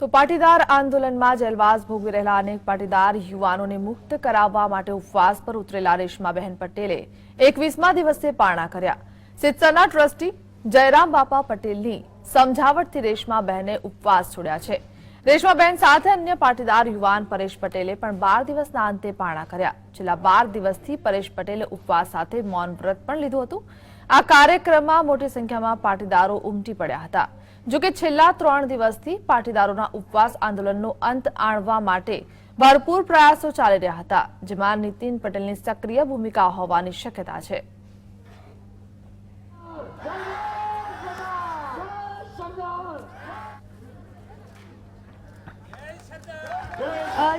તો પાટીદાર આંદોલનમાં જેલવાસ ભોગવી રહેલા અનેક પાટીદાર યુવાનોને મુક્ત કરાવવા માટે ઉપવાસ પર ઉતરેલા રેશમાબેન પટેલે 21મા દિવસે પારણા કર્યા। સિત્સરના ટ્રસ્ટી જયરામ બાપા પટેલની સમજાવટથી રેશમાબેને ઉપવાસ છોડ્યા છે। રેશમાબેન સાથે અન્ય પાટીદાર યુવાન પરેશ પટેલે પણ 12 દિવસના અંતે પારણા કર્યા। છેલ્લા 12 દિવસથી પરેશ પટેલે ઉપવાસ સાથે મૌન વ્રત પણ લીધું હતું। આ કાર્યક્રમમાં મોટી સંખ્યામાં પાટીદારો ઉમટી પડ્યા હતા। જો કે છેલ્લા 3 દિવસથી પાટીદારોના ઉપવાસ આંદોલનનો અંત આણવા માટે ભરપૂર પ્રયાસો ચાલી રહ્યા હતા, જેમાં નીતિન પટેલની સક્રિય ભૂમિકા હોવાની શક્યતા છે।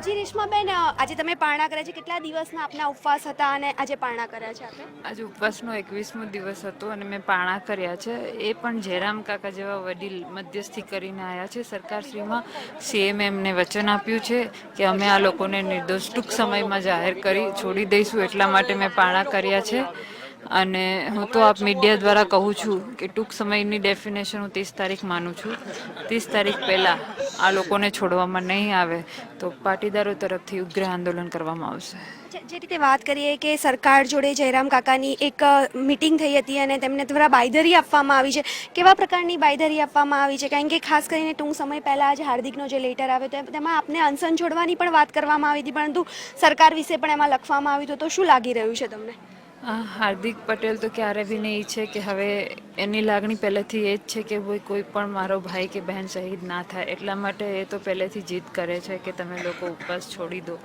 જી રેશમાબેન, આજે તમે પારણા કર્યા છે, કેટલા દિવસના આપના ઉપવાસ હતા અને આજે પારણા કર્યા છે આપે? આજે ઉપવાસનો 21મો દિવસ હતો અને મેં પારણા કર્યા છે। એ પણ જયરામ કાકા જેવા વડીલ મધ્યસ્થી કરીને આવ્યા છે। સરકારશ્રીમાં સીએમ એમને વચન આપ્યું છે કે અમે આ લોકોને નિર્દોષ ટૂંક સમયમાં જાહેર કરી છોડી દઈશું, એટલા માટે મેં પારણા કર્યા છે। અને હું તો આપ મીડિયા દ્વારા કહું છું કે ટૂંક સમયની ડેફિનેશન હું 30 તારીખ માનું છું। 30 તારીખ પહેલાં આ લોકોને છોડવામાં નહીં આવે તો પાટીદારો તરફથી ઉગ્ર આંદોલન કરવામાં આવશે। જે રીતે વાત કરીએ કે સરકાર જોડે જયરામ કાકાની એક મિટિંગ થઈ હતી અને તેમને દ્વારા બાંયધરી આપવામાં આવી છે, કેવા પ્રકારની બાંયધરી આપવામાં આવી છે? કારણ કે ખાસ કરીને ટૂંક સમય પહેલાં આજે હાર્દિકનો જે લેટર આવ્યો તેમાં આપને અનશન છોડવાની પણ વાત કરવામાં આવી હતી, પરંતુ સરકાર વિશે પણ એમાં લખવામાં આવ્યું હતું। તો શું લાગી રહ્યું છે તમને? હાર્દિક પટેલ તો ક્યારે બી નહીં ઈચ્છે કે હવે એની લાગણી પહેલેથી એ જ છે કે કોઈ પણ મારો ભાઈ કે બહેન શહીદ ના થાય, એટલા માટે એ તો પહેલેથી જીદ કરે છે કે તમે લોકો ઉપવાસ છોડી દો।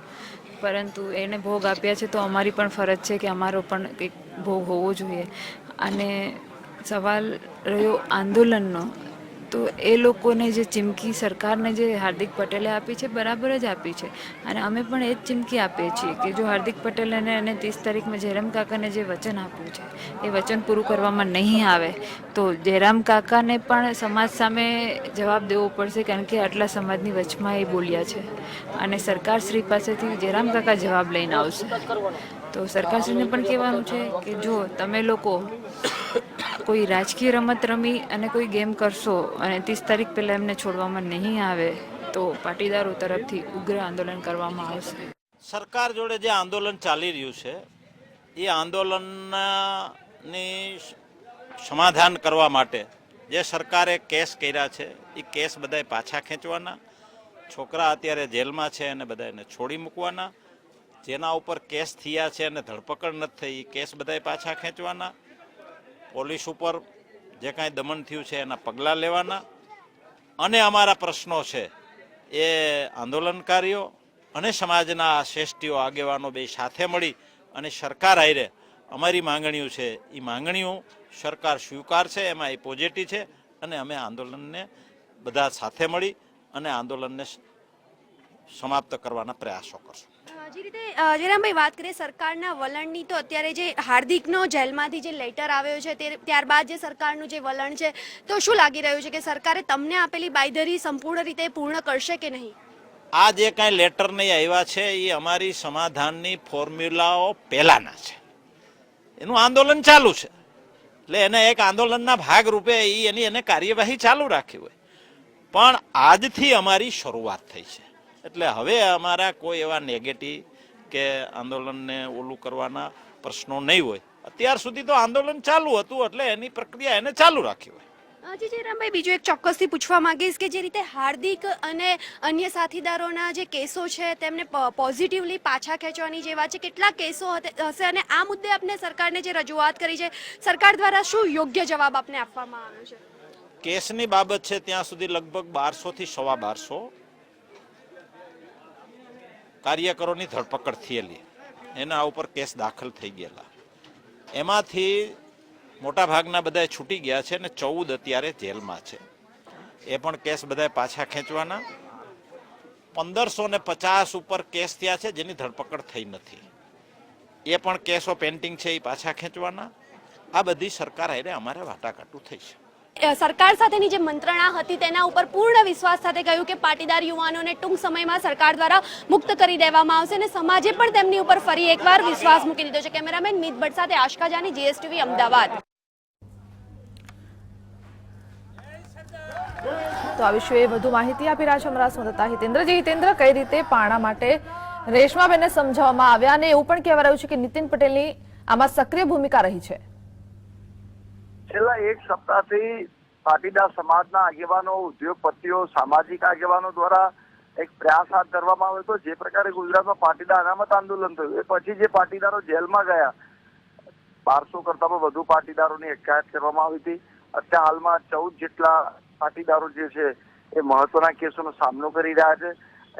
પરંતુ એને ભોગ આપ્યા છે તો અમારી પણ ફરજ છે કે અમારો પણ કંઈક ભોગ હોવો જોઈએ। અને સવાલ રહ્યો આંદોલનનો, તો એ લોકોને જે ચીમકી સરકારને જે હાર્દિક પટેલે આપી છે બરાબર જ આપી છે અને અમે પણ એ જ ચીમકી આપીએ છીએ કે જો હાર્દિક પટેલ અને 30 તારીખમાં જયરામ કાકાને જે વચન આપ્યું છે એ વચન પૂરું કરવામાં નહીં આવે તો જયરામ કાકાને પણ સમાજ સામે જવાબ દેવો પડશે, કારણ કે આટલા સમાજની વચમાં એ બોલ્યા છે અને સરકારશ્રી પાસેથી જયરામ કાકા જવાબ લઈને આવશે। તો સરકારશ્રીને પણ કહેવાનું છે કે જો તમે લોકો કોઈ રાજકીય રમત રમી અને કોઈ ગેમ કરશો અને 30 તારીખ પહેલાં એમને છોડવામાં નહીં આવે તો પાટીદારો તરફથી ઉગ્ર આંદોલન કરવામાં આવશે। સરકાર જોડે જે આંદોલન ચાલી રહ્યું છે એ આંદોલનની સમાધાન કરવા માટે જે સરકારે કેસ કર્યા છે એ કેસ બધાય પાછા ખેંચવાના। છોકરા અત્યારે જેલમાં છે અને બધા એને છોડી મૂકવાના। જેના ઉપર કેસ થયા છે અને ધરપકડ નથી થઈ એ કેસ બધાય પાછા ખેંચવાના। પોલીસ ઉપર જે કાંઈ દમન થયું છે એના પગલાં લેવાના અને અમારા પ્રશ્નો છે એ આંદોલનકારીઓ અને સમાજના શ્રેષ્ઠીઓ આગેવાનો બે સાથે મળી અને સરકાર આયરે અમારી માંગણીઓ છે એ માંગણીઓ સરકાર સ્વીકારશે, એમાં એ પોઝિટિવ છે અને અમે આંદોલનને બધા સાથે મળી અને આંદોલનને સમાપ્ત કરવાના પ્રયાસો કરશું। જે રીતે જયરામભાઈ વાત કરીએ સરકારના વલણની, તો અત્યારે જે હાર્દિકનો જેલમાંથી જે લેટર આવ્યો છે ત્યારબાદ જે સરકારનું જે વલણ છે, તો શું લાગી રહ્યું છે કે સરકારે તમને આપેલી બાંયધરી સંપૂર્ણ રીતે પૂર્ણ કરશે કે નહીં? આ જે કાંઈ લેટર નહીં આવ્યા છે એ અમારી સમાધાનની ફોર્મ્યુલાઓ પહેલાંના છે, એનું આંદોલન ચાલુ છે એટલે એને એક આંદોલનના ભાગરૂપે એને કાર્યવાહી ચાલુ રાખી હોય, પણ આજથી અમારી શરૂઆત થઈ છે એટલે હવે અમારા કોઈ એવા નેગેટિવ કે આંદોલનને ઓલું કરવાના પ્રશ્નો નહીં હોય। અત્યાર સુધી તો આંદોલન ચાલુ હતું એટલે એની પ્રક્રિયા એને ચાલુ રાખી હોય। જી જયરામભાઈ, બીજું એક ચોક્કસથી પૂછવા માંગીશ કે જે રીતે હાર્દિક અને અન્ય સાથીદારોના જે કેસો છે તેમને પોઝિટિવલી પાછા ખેંચવાની જે વાત છે, કેટલા કેસો હશે અને આ મુદ્દે આપને સરકારને જે રજૂઆત કરી છે સરકાર દ્વારા શું યોગ્ય જવાબ આપને આપવામાં આવ્યો છે? કેસની બાબત છે ત્યાં સુધી લગભગ 1200 થી 1250 કાર્યકરોની ધરપકડ થયેલી, એના ઉપર કેસ દાખલ થઈ ગયેલા, એમાંથી મોટા ભાગના બધા છૂટી ગયા છે અને 14 અત્યારે જેલમાં છે, એ પણ કેસ બધા પાછા ખેંચવાના। 1550 ઉપર કેસ થયા છે જેની ધરપકડ થઈ નથી, એ પણ કેસો પેન્ડિંગ છે એ પાછા ખેંચવાના। આ બધી સરકાર હારે અમારે વાટાઘાટો થઈ છે। સરકાર સાથેની જે મંત્રણા હતી તેના ઉપર પૂર્ણ વિશ્વાસ સાથે કહ્યું કે પાટીદાર યુવાનોને ટૂંક સમયમાં સરકાર દ્વારા મુક્ત કરી દેવામાં આવશે અને સમાજે પણ તેમની ઉપર ફરી એકવાર વિશ્વાસ મૂકી દીધો છે। કેમેરામેન મિત ભટ્ટ સાથે આશકા જાની, GSTV અમદાવાદ। તો આ વિશે વધુ માહિતી આપી રહ્યા છે અમારા સંવાદદાતા હિતેન્દ્રજી. હિતેન્દ્ર, કઈ રીતે પારણા માટે રેશમાબેનને સમજાવવામાં આવ્યા અને એવું પણ કહેવાય રહ્યું છે કે નીતિન પટેલની આમાં સક્રિય ભૂમિકા રહી છે? છેલ્લા એક સપ્તાહથી પાટીદાર સમાજના આગેવાનો, ઉદ્યોગપતિઓ, સામાજિક આગેવાનો દ્વારા એક પ્રયાસ હાથ ધરવામાં આવ્યો હતો. જે પ્રકારે ગુજરાતમાં પાટીદાર અનામત આંદોલન થયું, એ પછી જે પાટીદારો જેલમાં ગયા, 1200 કરતા પણ વધુ પાટીદારોની અટકાયત કરવામાં આવી હતી. અત્યારે હાલમાં 14 જેટલા પાટીદારો જે છે એ મહત્વના કેસોનો સામનો કરી રહ્યા છે.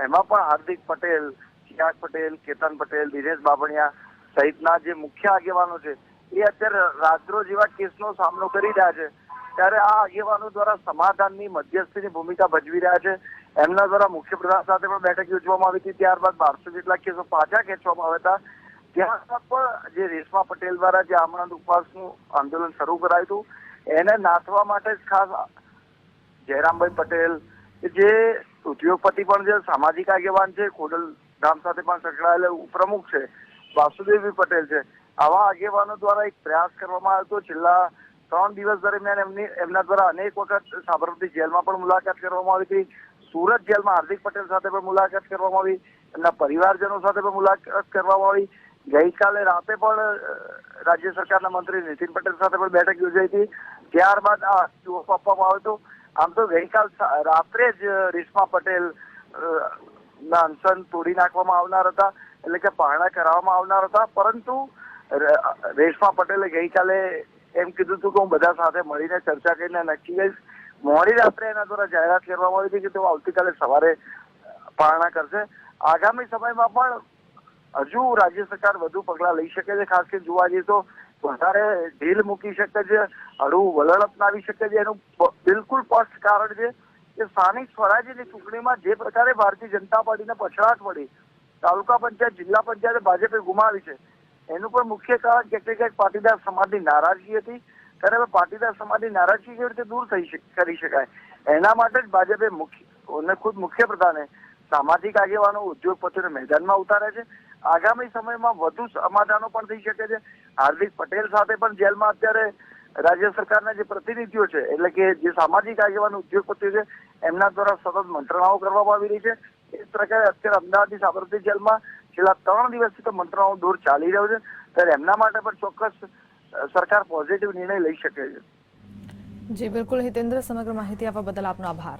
એમાં પણ હાર્દિક પટેલ, ચિરાગ પટેલ, કેતન પટેલ, દિનેશ બાબણિયા સહિતના જે મુખ્ય આગેવાનો છે એ અત્યારે રાજદ્રોહ જેવા કેસનો સામનો કરી રહ્યા છે. ત્યારે આ આગેવાનો દ્વારા સમાધાનની, મધ્યસ્થીની ભૂમિકા ભજવી રહ્યા છે. એમના દ્વારા મુખ્યપ્રધાન સાથે પણ બેઠક યોજવામાં આવી હતી. ત્યારબાદ 1200 જેટલા કેસો પાછા ખેંચવામાં આવ્યા હતા. ત્યાં પણ જે રેશમા પટેલ દ્વારા જે આમરણ ઉપવાસનું આંદોલન શરૂ કરાયું હતું, એને નાથવા માટે જ ખાસ જયરામભાઈ પટેલ, જે ઉદ્યોગપતિ પણ છે, સામાજિક આગેવાન છે, ખોડલધામ સાથે પણ સંકળાયેલા ઉપપ્રમુખ છે, વાસુદેવભાઈ પટેલ છે, આવા આગેવાનો દ્વારા એક પ્રયાસ કરવામાં આવ્યો હતો. છેલ્લા 3 દિવસ દરમિયાન એમના દ્વારા અનેક વખત સાબરમતી જેલમાં પણ મુલાકાત કરવામાં આવી હતી. સુરત જેલમાં હાર્દિક પટેલ સાથે પણ મુલાકાત કરવામાં આવી, એમના પરિવારજનો સાથે પણ મુલાકાત કરવામાં આવી. ગઈકાલે રાતે પણ રાજ્ય સરકારના મંત્રી નીતિન પટેલ સાથે પણ બેઠક યોજાઈ હતી. ત્યારબાદ આ ઓફ આપવામાં આવ્યો હતો. આમ તો ગઈકાલ રાત્રે જ રેશમા પટેલ ના અનશન તોડી નાખવામાં આવનાર હતા, એટલે કે પારણા કરાવવામાં આવનાર હતા. પરંતુ રેશમા પટેલે ગઈકાલે એમ કીધું હતું કે હું બધા સાથે મળીને ચર્ચા કરીને નક્કી કરીશ. મોડી રાત્રે એના દ્વારા જાહેરાત કરવામાં આવી હતી કે તેઓ આવતીકાલે સવારે પારણા કરશે. આગામી સમયમાં પણ હજુ રાજ્ય સરકાર વધુ પગલાં લઈ શકે છે. ખાસ કરીને જોવા જઈએ તો વધારે ઢીલ મૂકી શકે છે, હળવું વલણ અપનાવી શકે છે. એનું બિલકુલ સ્પષ્ટ કારણ છે કે સ્થાનિક સ્વરાજ્યની ચૂંટણીમાં જે પ્રકારે ભારતીય જનતા પાર્ટીને પછડાટ મળી, તાલુકા પંચાયત, જિલ્લા પંચાયત ભાજપે ગુમાવી છે, એનું પણ મુખ્ય કારણ ક્યાંક પાટીદાર સમાજની નારાજગી હતી. ત્યારે હવે પાટીદાર સમાજની નારાજગી કેવી રીતે દૂર કરી શકાય, એના માટે જ ભાજપે ખુદ મુખ્યપ્રધાને સામાજિક આગેવાનો, ઉદ્યોગપતિઓને મેદાનમાં ઉતાર્યા છે. આગામી સમયમાં વધુ સમાધાનો પણ થઈ શકે છે. હાર્દિક પટેલ સાથે પણ જેલમાં અત્યારે રાજ્ય સરકારના જે પ્રતિનિધિઓ છે, એટલે કે જે સામાજિક આગેવાનો, ઉદ્યોગપતિઓ છે, એમના દ્વારા સતત મંત્રણાઓ કરવામાં આવી રહી છે. એ પ્રકારે અત્યારે અમદાવાદની સાબરમતી જેલમાં છેલ્લા 3 દિવસથી તો મંત્રણાઓ દોર ચાલી રહ્યો છે. ત્યારે એમના માટે પણ ચોક્કસ સરકાર પોઝિટિવ નિર્ણય લઈ શકે છે. જી બિલકુલ હિતેન્દ્ર, સમગ્ર માહિતી આપવા બદલ આપનો આભાર.